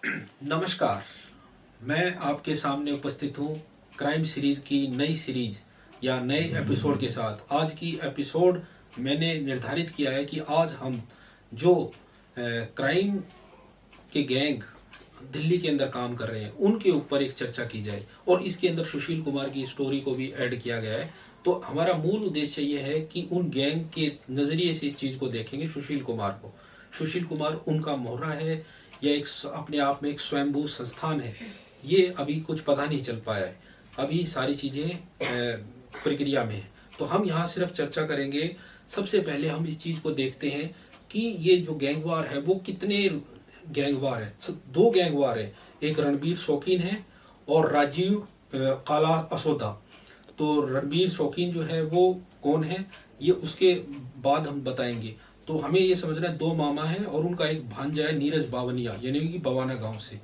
नमस्कार। मैं आपके सामने उपस्थित हूँ क्राइम सीरीज की नई सीरीज या नए एपिसोड के साथ। आज की एपिसोड मैंने निर्धारित किया है कि आज हम जो क्राइम के गैंग दिल्ली के अंदर काम कर रहे हैं उनके ऊपर एक चर्चा की जाए और इसके अंदर सुशील कुमार की स्टोरी को भी ऐड किया गया है। तो हमारा मूल उद्देश्य ये है कि उन गैंग के नज़रिए से इस चीज़ को देखेंगे। सुशील कुमार उनका मोहरा है या एक अपने आप में एक स्वयंभू संस्थान है, ये अभी कुछ पता नहीं चल पाया है। अभी सारी चीज़ें प्रक्रिया में है। तो हम यहाँ सिर्फ चर्चा करेंगे। सबसे पहले हम इस चीज़ को देखते हैं कि ये जो गैंगवार है वो कितने गैंगवार है। दो गैंगवार है, एक रणबीर शौकीन है और राजीव काला असोदा। तो रणबीर शौकीन जो है वो कौन है ये उसके बाद हम बताएंगे। तो हमें ये समझना है, दो मामा हैं और उनका एक भांजा है नीरज बावनिया, यानी कि बवाना गांव से।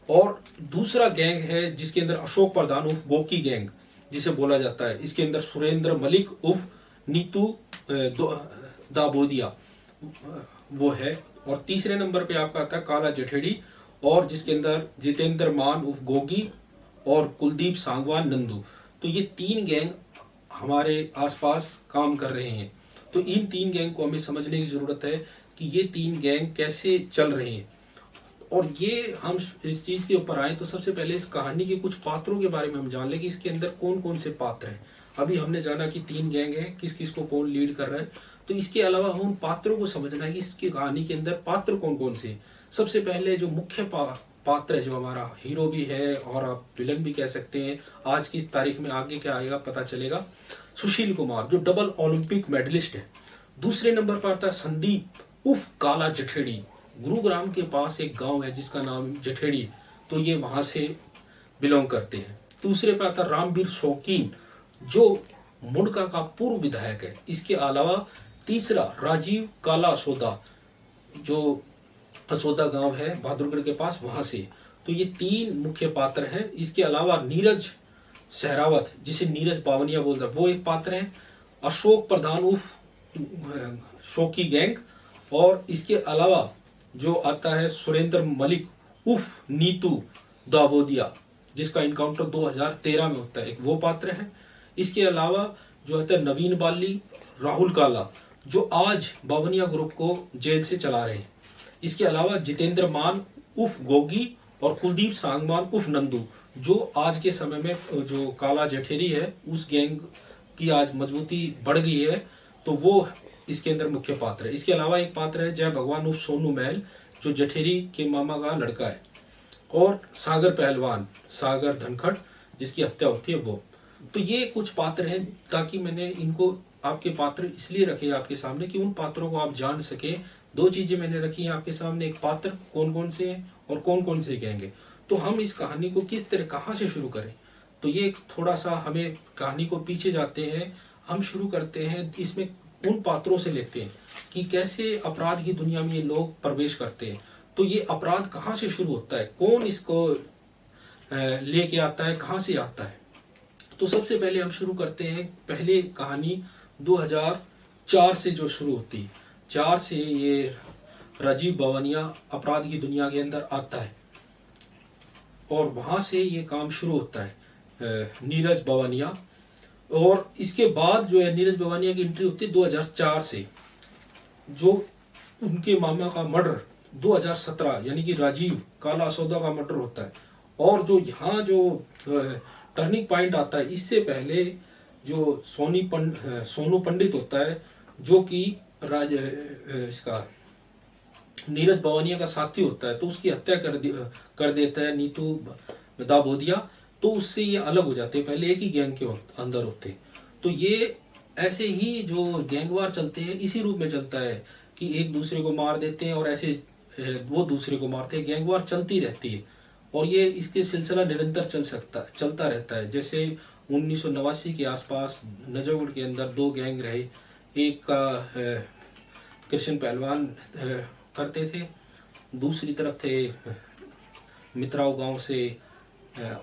और दूसरा गैंग है जिसके अंदर अशोक प्रधान उर्फ गोकी गैंग जिसे बोला जाता है। इसके अंदर सुरेंद्र मलिक उर्फ नीतू दाबोदिया वो है। और तीसरे नंबर पे आपका आता है काला जठेड़ी, और जिसके अंदर जितेंद्र मान उर्फ गोगी और कुलदीप सांगवान नंदू। तो ये तीन गैंग हमारे आसपास काम कर रहे हैं। तो इन तीन गैंग को हमें समझने की जरूरत है कि ये तीन गैंग कैसे चल रहे हैं। और ये हम इस चीज के ऊपर आए तो सबसे पहले इस कहानी के कुछ पात्रों के बारे में हम जान लें कि इसके अंदर कौन कौन से पात्र हैं। अभी हमने जाना कि तीन गैंग है, किस किस को कौन लीड कर रहा है। तो इसके अलावा हम पात्रों को समझना है कि इसकी कहानी के अंदर पात्र कौन कौन से। सबसे पहले जो मुख्य पात्र है, जो हमारा हीरो भी है और आप विलन भी कह सकते हैं, आज की तारीख में आगे क्या आएगा पता चलेगा, सुशील कुमार जो डबल ओलंपिक मेडलिस्ट है। दूसरे नंबर पर आता है संदीप उफ काला जठेड़ी। गुरुग्राम के पास एक गांव है जिसका नाम जठेड़ी, तो ये वहां से बिलोंग करते हैं। दूसरे पर आता है रामवीर शौकीन जो मुंडका का पूर्व विधायक है। इसके अलावा तीसरा राजीव काला असोदा जो असोदा गांव है बहादुरगढ़ के पास, वहां से। तो ये तीन मुख्य पात्र हैं। इसके अलावा नीरज सहरावत जिसे नीरज बावनिया बोलता है वो एक पात्र है। अशोक प्रधान उर्फ शोकी गैंग, और इसके अलावा जो आता है सुरेंद्र मलिक उर्फ नीतू दाबोदिया जिसका इनकाउंटर 2013 में होता है, एक वो पात्र है। इसके अलावा जो होता है नवीन बाली राहुल काला जो आज बावनिया ग्रुप को जेल से चला रहे हैं। इसके अलावा जितेंद्र मान उर्फ गोगी और कुलदीप सांगवान उर्फ नंदू जो आज के समय में जो काला जठेरी है उस गैंग की आज मजबूती बढ़ गई है, तो वो इसके अंदर मुख्य पात्र है। इसके अलावा एक पात्र है जय भगवान उर्फ सोनू महल जो जठेरी के मामा का लड़का है, और सागर पहलवान सागर धनखड़ जिसकी हत्या होती है वो। तो ये कुछ पात्र हैं, ताकि मैंने इनको आपके पात्र इसलिए रखे आपके सामने कि उन पात्रों को आप जान सके। दो चीजें मैंने रखी हैं आपके सामने, एक पात्र कौन कौन से हैं और कौन कौन से गैंग हैं। तो हम इस कहानी को किस तरह कहाँ से शुरू करें, तो ये थोड़ा सा हमें कहानी को पीछे जाते हैं। हम शुरू करते हैं इसमें उन पात्रों से लेते हैं कि कैसे अपराध की दुनिया में ये लोग प्रवेश करते हैं। तो ये अपराध कहाँ से शुरू होता है, कौन इसको लेके आता है, कहाँ से आता है। तो सबसे पहले हम शुरू करते हैं, पहले कहानी 2004 से जो शुरू होती है। 4 से ये राजीव बावनिया अपराध की दुनिया के अंदर आता है और वहां से ये काम शुरू होता है नीरज बावनिया। और इसके बाद जो है नीरज बावनिया की एंट्री होती है 2004 से। जो उनके मामा का मर्डर 2017 यानी कि राजीव काला असोदा का मर्डर होता है। और जो यहाँ जो टर्निंग पॉइंट आता है, इससे पहले जो सोनू पंडित होता है जो कि इसका नीरज बावनिया का साथी होता है, तो उसकी हत्या कर देता है नीतू दाबोदिया। तो उससे ये अलग हो जाते हैं, पहले एक ही गैंग के अंदर होते। तो ये ऐसे ही जो गैंगवार चलते हैं इसी रूप में चलता है कि एक दूसरे को मार देते हैं और ऐसे वो दूसरे को मारते हैं। गैंगवार चलती रहती है और ये इसके सिलसिला निरंतर चलता रहता है। जैसे 1989 के आसपास नजफगढ़ के अंदर दो गैंग रहे, एक का कृष्ण पहलवान करते थे, दूसरी तरफ थे मित्राव गांव से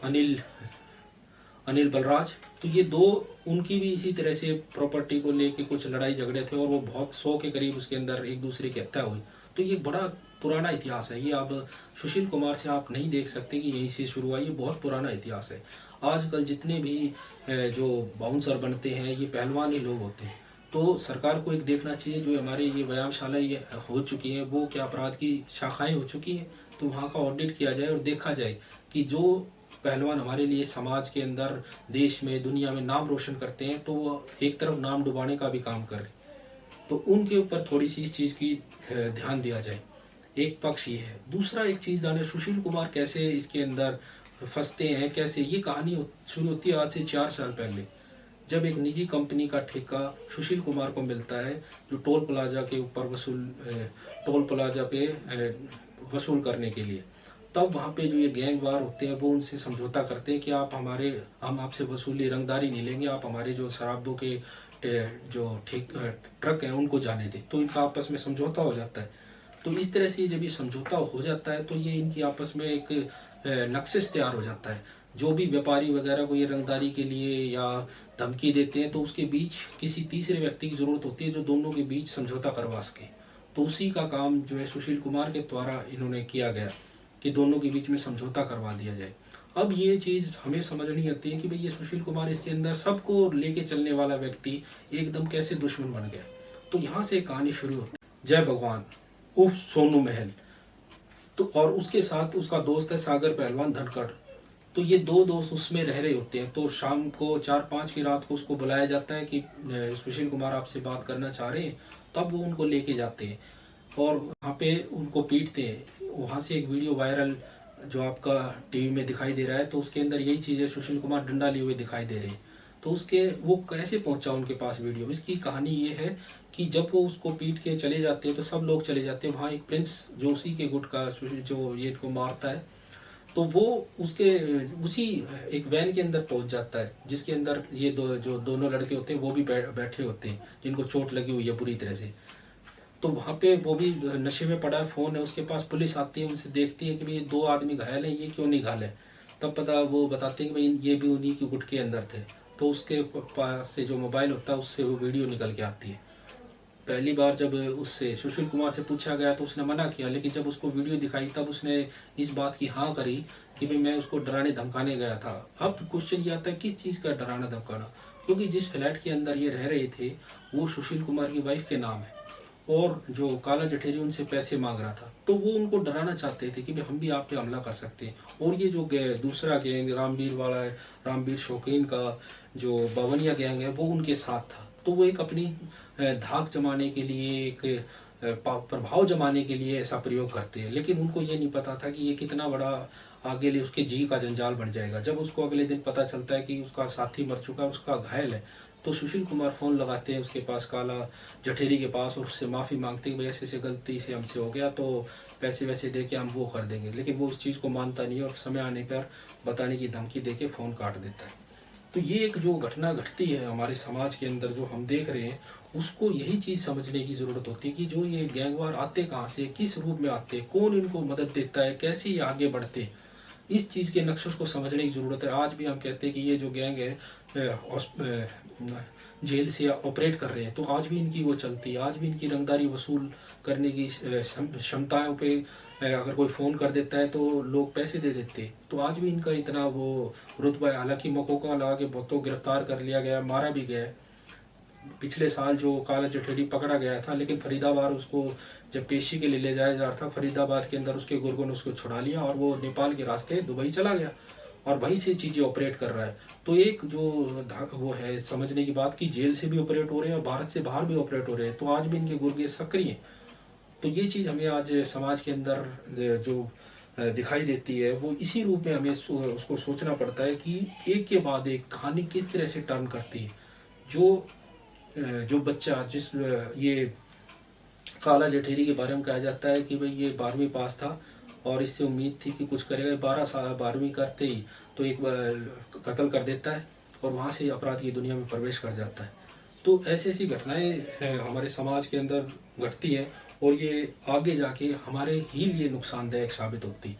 अनिल बलराज। तो ये दो, उनकी भी इसी तरह से प्रॉपर्टी को लेके कुछ लड़ाई झगड़े थे और वो बहुत 100 के करीब उसके अंदर एक दूसरे की हत्या हुई। तो ये बड़ा पुराना इतिहास है। ये अब सुशील कुमार से आप नहीं देख सकते कि यहीं से शुरू हुआ, ये बहुत पुराना इतिहास है। आजकल जितने भी जो बाउंसर बनते हैं ये पहलवान ही लोग होते हैं। तो सरकार को एक देखना चाहिए, जो हमारे ये व्यायामशाला ये हो चुकी हैं वो क्या अपराध की शाखाएं हो चुकी हैं, तो वहाँ का ऑडिट किया जाए और देखा जाए कि जो पहलवान हमारे लिए समाज के अंदर, देश में, दुनिया में नाम रोशन करते हैं, तो वो एक तरफ नाम डुबाने का भी काम कर रहे हैं, तो उनके ऊपर थोड़ी सी इस चीज़ की ध्यान दिया जाए। एक पक्ष ये है। दूसरा एक चीज़ जाने सुशील कुमार कैसे इसके अंदर फंसते हैं, कैसे ये कहानी शुरू होती है आज से 4 साल पहले, जब एक निजी कंपनी का ठेका सुशील कुमार को मिलता है, जो टोल प्लाजा के ऊपर टोल प्लाजा पे वसूल करने के लिए। तब वहाँ पे जो ये गैंग वार होते हैं वो उनसे समझौता करते हैं कि हम आपसे वसूली रंगदारी नहीं लेंगे, आप हमारे जो शराबों के जो ट्रक हैं उनको जाने दें। तो इनका आपस में समझौता हो जाता है। तो इस तरह से जब ये समझौता हो जाता है तो ये इनकी आपस में एक नक्शा तैयार हो जाता है। जो भी व्यापारी वगैरह को ये रंगदारी के लिए या धमकी देते हैं तो उसके बीच किसी तीसरे व्यक्ति की जरूरत होती है जो दोनों के बीच समझौता करवा सके। तो उसी का काम जो है सुशील कुमार के द्वारा इन्होंने किया गया कि दोनों के बीच में समझौता करवा दिया जाए। अब ये चीज़ हमें समझनी आती है कि भाई ये सुशील कुमार इसके अंदर सबको लेके चलने वाला व्यक्ति एकदम कैसे दुश्मन बन गया। तो यहाँ से कहानी शुरू होती है। जय भगवान उफ सोनू महल, तो और उसके साथ उसका दोस्त है सागर पहलवान धनखड़। तो ये दो दोस्त उसमें रह रहे होते हैं। तो शाम को 4-5 की रात को उसको बुलाया जाता है कि सुशील कुमार आपसे बात करना चाह रहे हैं। तब वो उनको लेके जाते हैं और वहाँ पे उनको पीटते हैं। वहाँ से एक वीडियो वायरल जो आपका टीवी में दिखाई दे रहा है, तो उसके अंदर यही चीज़ है, सुशील कुमार डंडा लिए हुए दिखाई दे रहे हैं। तो वो कैसे पहुंचा उनके पास वीडियो, इसकी कहानी ये है कि जब वो उसको पीट के चले जाते हैं तो सब लोग चले जाते हैं। वहाँ एक प्रिंस जो उसी के गुट का जो ये इनको मारता है, तो वो उसी एक वैन के अंदर पहुंच जाता है जिसके अंदर ये जो दोनों लड़के होते हैं वो भी बैठे होते हैं जिनको चोट लगी हुई है बुरी तरह से। तो वहाँ पे वो भी नशे में पड़ा है, फ़ोन है उसके पास। पुलिस आती है, उनसे देखती है कि भाई 2 आदमी घायल है, ये क्यों नहीं घायल है। तब वो बताते हैं कि भाई ये भी उन्हीं के गुट के अंदर थे। तो उसके पास से जो मोबाइल होता है उससे वो वीडियो निकल के आती है। पहली बार जब उससे सुशील कुमार से पूछा गया तो उसने मना किया, लेकिन जब उसको वीडियो दिखाई तब उसने इस बात की हाँ करी कि भाई मैं उसको डराने धमकाने गया था। अब क्वेश्चन ये आता है किस चीज़ का डराना धमकाना, क्योंकि जिस फ्लैट के अंदर ये रह रहे थे वो सुशील कुमार की वाइफ के नाम है और जो काला जठेरी उनसे पैसे मांग रहा था। तो वो उनको डराना चाहते थे कि भाई हम भी आप पे हमला कर सकते हैं। और ये जो दूसरा गैंग रामवीर वाला है, रामवीर शौकीन का जो बावनिया गैंग है, वो उनके साथ था। तो वो एक अपनी धाक जमाने के लिए, एक प्रभाव जमाने के लिए ऐसा प्रयोग करते हैं। लेकिन उनको ये नहीं पता था कि ये कितना बड़ा आगे ले उसके जी का जंजाल बन जाएगा। जब उसको अगले दिन पता चलता है कि उसका साथी मर चुका है, उसका घायल है, तो सुशील कुमार फ़ोन लगाते हैं उसके पास, काला जठेरी के पास, और उससे माफ़ी मांगते हैं कि ऐसे ऐसे गलती से हमसे हो गया, तो पैसे वैसे दे के हम वो कर देंगे। लेकिन वो उस चीज़ को मानता नहीं और समय आने पर बताने की धमकी दे के फ़ोन काट देता है। तो ये एक जो घटना घटती है हमारे समाज के अंदर जो हम देख रहे हैं, उसको यही चीज़ समझने की ज़रूरत होती है कि जो ये गैंगवार आते कहाँ से, किस रूप में आते, कौन इनको मदद देता है, कैसे ये आगे बढ़ते, इस चीज़ के नक्शे को समझने की ज़रूरत है। आज भी हम कहते हैं कि ये जो गैंग है जेल से ऑपरेट कर रहे हैं, तो आज भी इनकी वो चलती है, आज भी इनकी रंगदारी वसूल करने की क्षमताओं पे अगर कोई फ़ोन कर देता है तो लोग पैसे दे देते हैं। तो आज भी इनका इतना वो रुतबा है। हालांकि मौका लगा के बहुतों गिरफ्तार कर लिया गया, मारा भी गया। पिछले साल जो काला जठेरी पकड़ा गया था, लेकिन फरीदाबाद उसको जब पेशी के लिए ले जाया जा रहा था, फरीदाबाद के अंदर उसके गुर्गों ने उसको छुड़ा लिया और वो नेपाल के रास्ते दुबई चला गया और वहीं से चीज़ें ऑपरेट कर रहा है। तो एक जो वो है समझने की बात कि जेल से भी ऑपरेट हो रहे हैं और भारत से बाहर भी ऑपरेट हो रहे हैं, तो आज भी इनके गुर्गे सक्रिय हैं। तो ये चीज़ हमें आज समाज के अंदर जो दिखाई देती है वो इसी रूप में हमें उसको सोचना पड़ता है कि एक के बाद एक कहानी किस तरह से टर्न करती है। जो बच्चा ये काला जठेरी के बारे में कहा जाता है कि भाई ये 12वीं पास था और इससे उम्मीद थी कि कुछ करेगा, 12 साल 12वीं करते ही तो एक कत्ल कर देता है और वहाँ से अपराध की दुनिया में प्रवेश कर जाता है। तो ऐसी ऐसी घटनाएं हमारे समाज के अंदर घटती है और ये आगे जाके हमारे ही लिए नुकसानदायक साबित होती।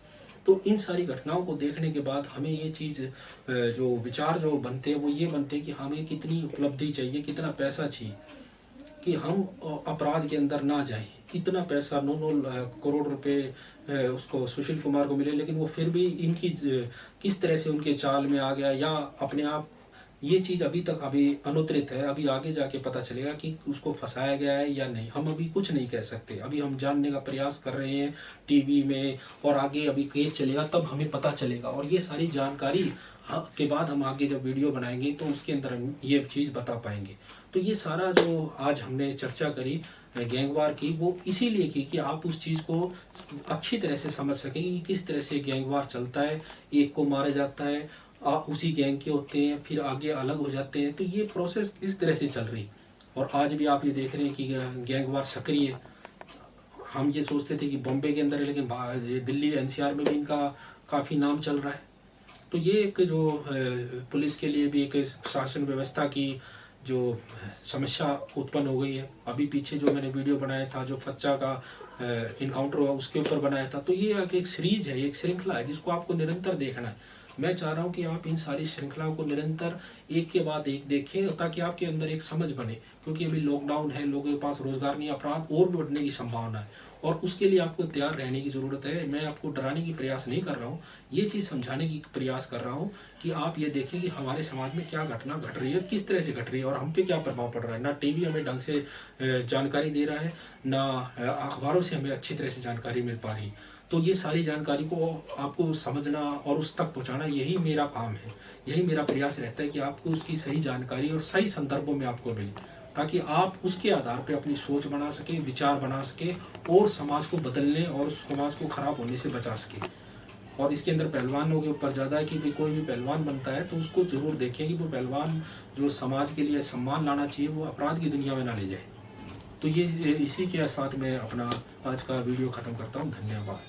तो इन सारी घटनाओं को देखने के बाद हमें ये चीज़ जो विचार जो बनते हैं वो ये बनते हैं कि हमें कितनी उपलब्धि चाहिए, कितना पैसा चाहिए कि हम अपराध के अंदर ना जाएं। इतना पैसा 9 करोड़ रुपए उसको सुशील कुमार को मिले, लेकिन वो फिर भी इनकी किस तरह से उनके चाल में आ गया या अपने आप, ये चीज़ अभी तक अभी अनुत्तरित है। अभी आगे जाके पता चलेगा कि उसको फंसाया गया है या नहीं। हम अभी कुछ नहीं कह सकते, अभी हम जानने का प्रयास कर रहे हैं टीवी में, और आगे अभी केस चलेगा तब हमें पता चलेगा। और ये सारी जानकारी के बाद हम आगे जब वीडियो बनाएंगे तो उसके अंदर हम ये चीज़ बता पाएंगे। तो ये सारा जो आज हमने चर्चा करी गैंगवार की, वो इसीलिए की कि आप उस चीज़ को अच्छी तरह से समझ सकें कि किस तरह से गैंगवार चलता है। एक को मारा जाता है, उसी गैंग के होते हैं, फिर आगे अलग हो जाते हैं। तो ये प्रोसेस इस तरह से चल रही। और आज भी आप ये देख रहे हैं कि गैंगवार सक्रिय है। हम ये सोचते थे कि बॉम्बे के अंदर है, लेकिन दिल्ली एनसीआर में भी इनका काफ़ी नाम चल रहा है। तो ये एक जो पुलिस के लिए भी एक शासन व्यवस्था की जो समस्या उत्पन्न हो गई है। अभी पीछे जो मैंने वीडियो बनाया था, जो फच्चा का इनकाउंटर हुआ, उसके ऊपर बनाया था। तो ये एक सीरीज है, एक श्रृंखला है जिसको आपको निरंतर देखना है। मैं चाह रहा हूँ कि आप इन सारी श्रृंखलाओं को निरंतर एक के बाद एक देखें, ताकि आपके अंदर एक समझ बने। क्योंकि अभी लॉकडाउन है, लोगों के पास रोजगार नहीं, अपराध और भी बढ़ने की संभावना है, और उसके लिए आपको तैयार रहने की जरूरत है। मैं आपको डराने की प्रयास नहीं कर रहा हूँ, ये चीज़ समझाने की प्रयास कर रहा हूँ कि आप ये देखें कि हमारे समाज में क्या घटना घट रही है, किस तरह से घट रही है, और हम पे क्या प्रभाव पड़ रहा है। ना टीवी हमें ढंग से जानकारी दे रहा है, ना अखबारों से हमें अच्छी तरह से जानकारी मिल पा रही। तो ये सारी जानकारी को आपको समझना और उस तक पहुंचाना, यही मेरा काम है, यही मेरा प्रयास रहता है कि आपको उसकी सही जानकारी और सही संदर्भों में आपको मिले, ताकि आप उसके आधार पर अपनी सोच बना सके, विचार बना सके, और समाज को बदलने और समाज को खराब होने से बचा सके। और इसके अंदर पहलवानों के ऊपर ज़्यादा है कि भी कोई भी पहलवान बनता है तो उसको जरूर देखें कि वो पहलवान जो समाज के लिए सम्मान लाना चाहिए, वो अपराध की दुनिया में ना ले जाए। तो ये इसी के साथ मैं अपना आज का वीडियो ख़त्म करता हूँ। धन्यवाद।